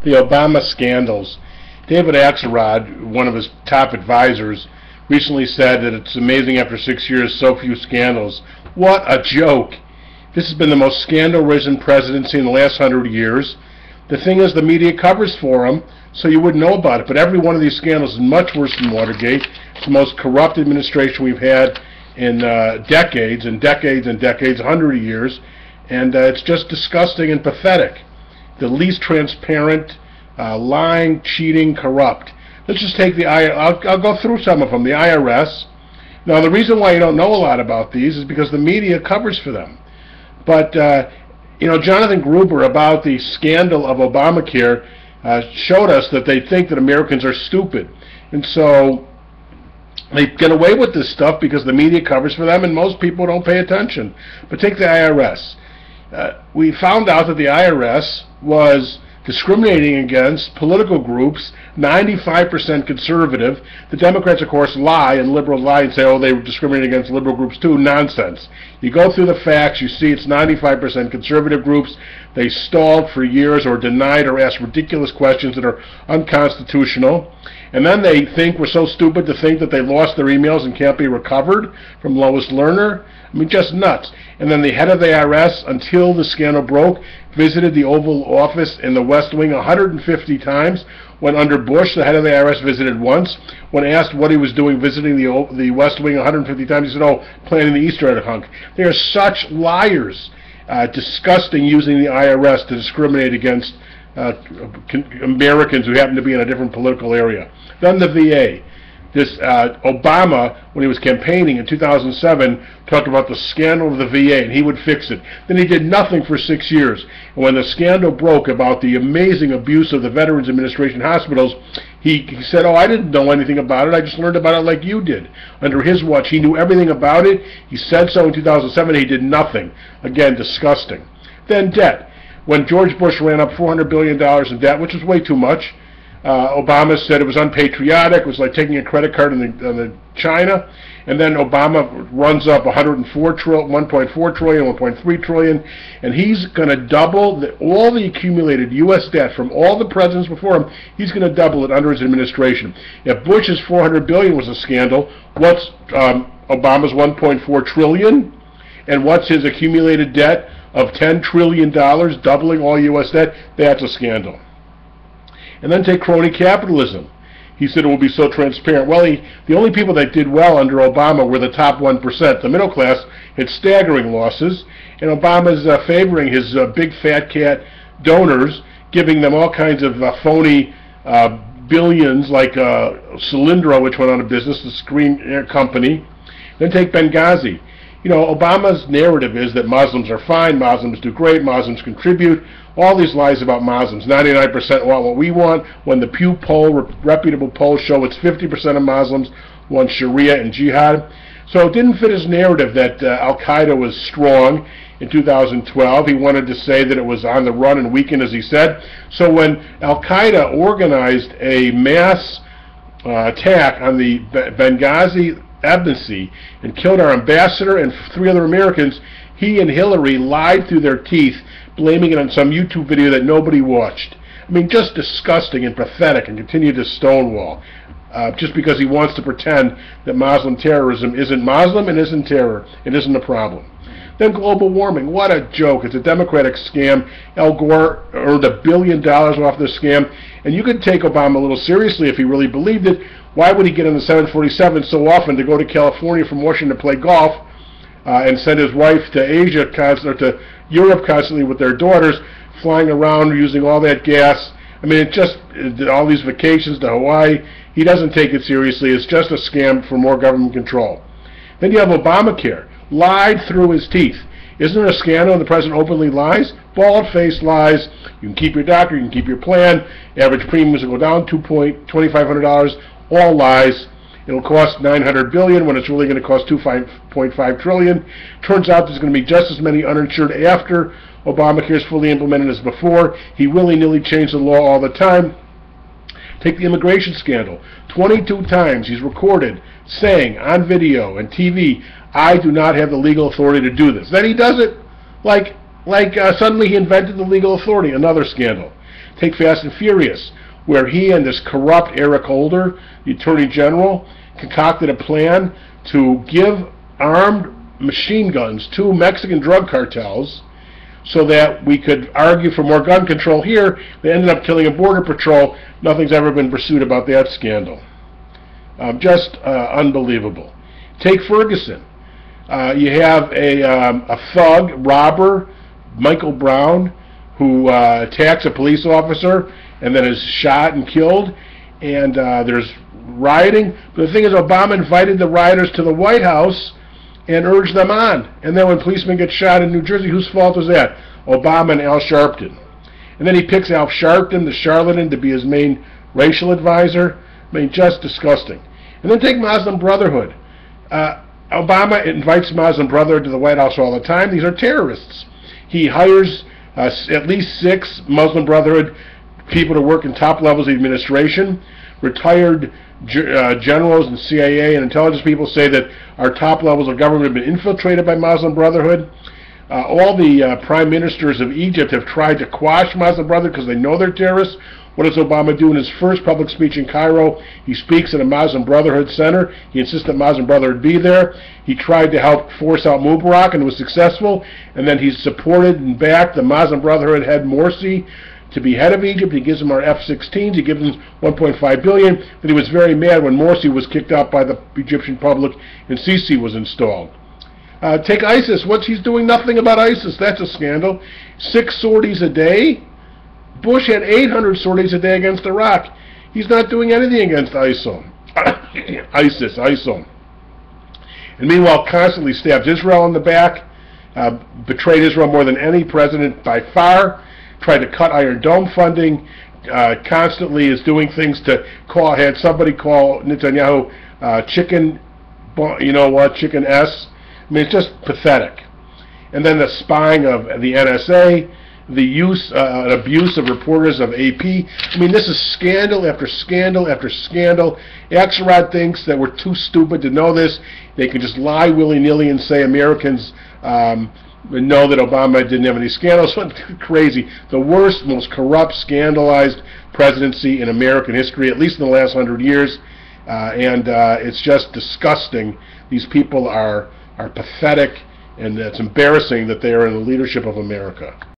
the Obama scandals. David Axelrod, one of his top advisors, recently said that it's amazing after 6 years, so few scandals. What a joke. This has been the most scandal-ridden presidency in the last 100 years. The thing is, the media covers for him, so you wouldn't know about it. But every one of these scandals is much worse than Watergate. It's the most corrupt administration we've had in decades and decades and decades, 100 years. And it's just disgusting and pathetic. The least transparent, lying, cheating, corrupt. Let's just take the IRS. I'll go through some of them. The IRS. Now, the reason why you don't know a lot about these is because the media covers for them. But, Jonathan Gruber, about the scandal of Obamacare, showed us that they think that Americans are stupid. And so they get away with this stuff because the media covers for them and most people don't pay attention. But take the IRS. We found out that the IRS was discriminating against political groups, 95% conservative. The Democrats, of course, lie, and liberals lie and say, oh, they were discriminating against liberal groups too. Nonsense. You go through the facts, you see it's 95% conservative groups. They stalled for years or denied or asked ridiculous questions that are unconstitutional. And then they think we're so stupid to think that they lost their emails and can't be recovered from Lois Lerner. I mean, just nuts. And then the head of the IRS, until the scandal broke, visited the Oval Office in the West Wing 150 times. When under Bush, the head of the IRS visited once. When asked what he was doing visiting the West Wing 150 times, he said, oh, planning the Easter egg hunt. They are such liars. Disgusting using the IRS to discriminate against Americans who happen to be in a different political area. Then the VA. This Obama, when he was campaigning in 2007, talked about the scandal of the VA, and he would fix it. Then he did nothing for 6 years. And when the scandal broke about the amazing abuse of the Veterans Administration hospitals, he said, oh, I didn't know anything about it. I just learned about it like you did. Under his watch, he knew everything about it. He said so in 2007. He did nothing. Again, disgusting. Then debt. When George Bush ran up $400 billion in debt, which was way too much, Obama said it was unpatriotic. It was like taking a credit card on the China. And then Obama runs up 1.4 trillion, 1.3 trillion, and he's going to double all the accumulated U.S. debt from all the presidents before him. He's going to double it under his administration. If Bush's 400 billion was a scandal, what's Obama's 1.4 trillion? And what's his accumulated debt of $10 trillion, doubling all U.S. debt? That's a scandal. And then take crony capitalism. He said it will be so transparent. Well, the only people that did well under Obama were the top 1%. The middle class had staggering losses, and Obama's favoring his big fat cat donors, giving them all kinds of phony billions, like Cylindro, which went out of business, the screen company. Then take Benghazi. Obama's narrative is that Muslims are fine, Muslims do great, Muslims contribute. All these lies about Muslims. 99% want what we want. When the Pew poll, reputable polls show it's 50% of Muslims want Sharia and jihad. So it didn't fit his narrative that Al-Qaeda was strong in 2012. He wanted to say that it was on the run and weakened, as he said. So when Al-Qaeda organized a mass attack on the Benghazi embassy and killed our ambassador and 3 other Americans, he and Hillary lied through their teeth, blaming it on some YouTube video that nobody watched. I mean, just disgusting and pathetic, and continue to stonewall just because he wants to pretend that Muslim terrorism isn't Muslim and isn't terror. It isn't a problem. Then global warming. What a joke. It's a Democratic scam. Al Gore earned $1 billion off this scam. And you could take Obama a little seriously if he really believed it. Why would he get on the 747 so often to go to California from Washington to play golf and send his wife to Asia or to Europe constantly with their daughters, flying around using all that gas? I mean, it just, all these vacations to Hawaii, he doesn't take it seriously. It's just a scam for more government control. Then you have Obamacare, lied through his teeth. Isn't it a scandal when the president openly lies? Bald-faced lies. You can keep your doctor, you can keep your plan, average premiums will go down $2,500, all lies. It'll cost $900 billion when it's really going to cost $2.5 trillion. Turns out there's going to be just as many uninsured after Obamacare is fully implemented as before. He willy-nilly changed the law all the time. Take the immigration scandal. 22 times he's recorded saying on video and TV, I do not have the legal authority to do this. Then he does it like suddenly he invented the legal authority. Another scandal. Take Fast and Furious, where he and this corrupt Eric Holder, the Attorney General, concocted a plan to give armed machine guns to Mexican drug cartels so that we could argue for more gun control here. They ended up killing a border patrol. Nothing's ever been pursued about that scandal. Just unbelievable. Take Ferguson. You have a thug, robber, Michael Brown, who attacks a police officer and then is shot and killed. And there's rioting. But the thing is, Obama invited the rioters to the White House and urged them on. And then when policemen get shot in New Jersey, whose fault was that? Obama and Al Sharpton. And then he picks Al Sharpton, the charlatan, to be his main racial advisor. I mean, just disgusting. And then take Muslim Brotherhood. Obama invites Muslim Brotherhood to the White House all the time. These are terrorists. He hires at least 6 Muslim Brotherhood people to work in top levels of the administration. Retired generals and CIA and intelligence people say that our top levels of government have been infiltrated by Muslim Brotherhood. All the prime ministers of Egypt have tried to quash Muslim Brotherhood because they know they're terrorists. What does Obama do in his first public speech in Cairo? He speaks at a Muslim Brotherhood center. He insists that Muslim Brotherhood be there. He tried to help force out Mubarak and was successful. And then he supported and backed the Muslim Brotherhood head Morsi to be head of Egypt. He gives him our F-16s. He gives him $1.5 billion. But he was very mad when Morsi was kicked out by the Egyptian public and Sisi was installed. Take ISIS. He's doing nothing about ISIS. That's a scandal. 6 sorties a day. Bush had 800 sorties a day against Iraq. He's not doing anything against ISIL. ISIL. And meanwhile, constantly stabs Israel in the back, betrayed Israel more than any president by far, tried to cut Iron Dome funding, constantly is doing things to had somebody call Netanyahu chicken, chicken S. I mean, it's just pathetic. And then the spying of the NSA, the use and abuse of reporters of AP. I mean, this is scandal after scandal after scandal. Axelrod thinks that we're too stupid to know this. They can just lie willy-nilly and say Americans know that Obama didn't have any scandals. Crazy. The worst, most corrupt, scandalized presidency in American history, at least in the last 100 years. And it's just disgusting. These people are pathetic, and it's embarrassing that they are in the leadership of America.